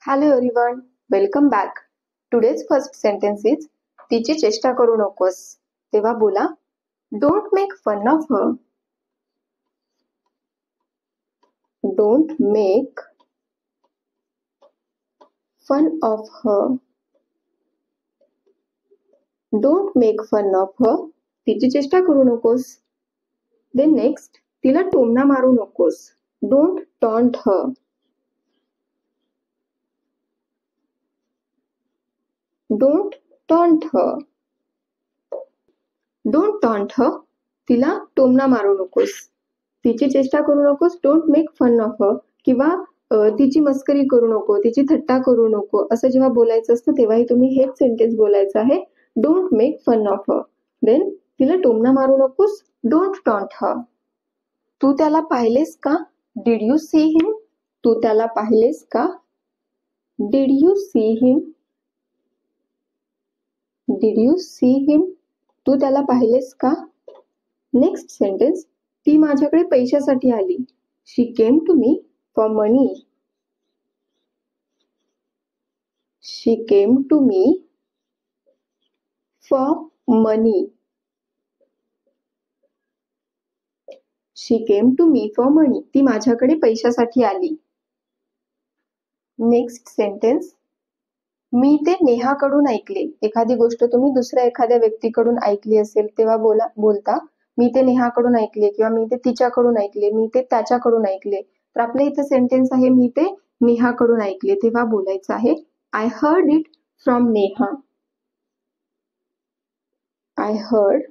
Hello everyone, welcome back. Today's first sentence is तिची चेष्टा करू नकोस. तेव्हा बोला Don't make fun of her. Don't make fun of her. Don't make fun of her. तिची चेष्टा करू नकोस. Then next, तिला टोमणा मारू नकोस. Don't taunt her. Don't taunt her. Don't taunt her. तिला टोमणा मारू नकोस. तिची चेष्टा करू नकोस. Don't make fun of her. किंवा तिची मस्करी करू नको, तिची थट्टा करू नको असं जेव्हा बोलायचं असतं तेव्हाही तुम्ही हेच सेंटेन्स बोलायचं आहे. Don't make fun of her. Then तिला टोमणा मारू नकोस. Don't taunt her. तू त्याला पाहिलेस का? Did you see him? तू त्याला पाहिलेस का? Did you see him? Did you see him? तू त्याला पाहिलेस का? नेक्स्ट सेंटेन्स, ती माझ्याकडे पैशासाठी आली. She came to me for money. She came to me for money. She came to me for money. ती माझ्याकडे पैशासाठी आली. नेक्स्ट सेंटेन्स, मी ते नेहाकडून ऐकले. एखादी गोष्ट तुम्ही दुसऱ्या एखाद्या व्यक्तीकडून ऐकली असेल तेव्हा बोलता मी ते नेहाकडून ऐकले किंवा मी ते तिच्याकडून ऐकले, मी ते त्याच्याकडून ऐकले. तर आपल्या इथे सेंटेन्स आहे मी ते नेहाकडून ऐकले. तेव्हा बोलायचं आहे I heard it from Neha. I heard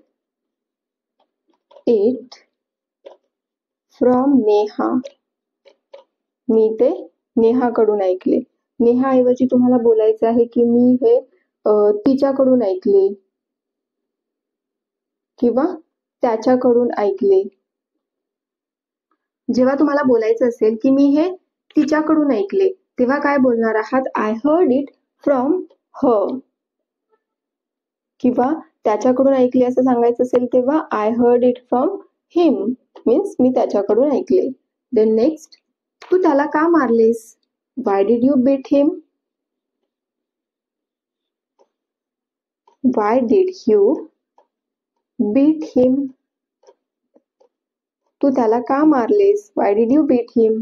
it from Neha. मी ते नेहाकडून ऐकले. नेहा ऐवजी तुम्हाला बोलायचं आहे की मी हे तिच्याकडून ऐकले किंवा त्याच्याकडून ऐकले. जेव्हा तुम्हाला बोलायचं असेल की मी हे तिच्याकडून ऐकले तेव्हा काय बोलणार आहात? I heard it from her. किंवा त्याच्याकडून ऐकले असं सांगायचं असेल तेव्हा I heard it from him. Means मी त्याच्याकडून ऐकले. देन नेक्स्ट, तू त्याला का मारलेस? Why did you beat him? Why did you beat him? तू त्याला का मारलेस? Why did you beat him?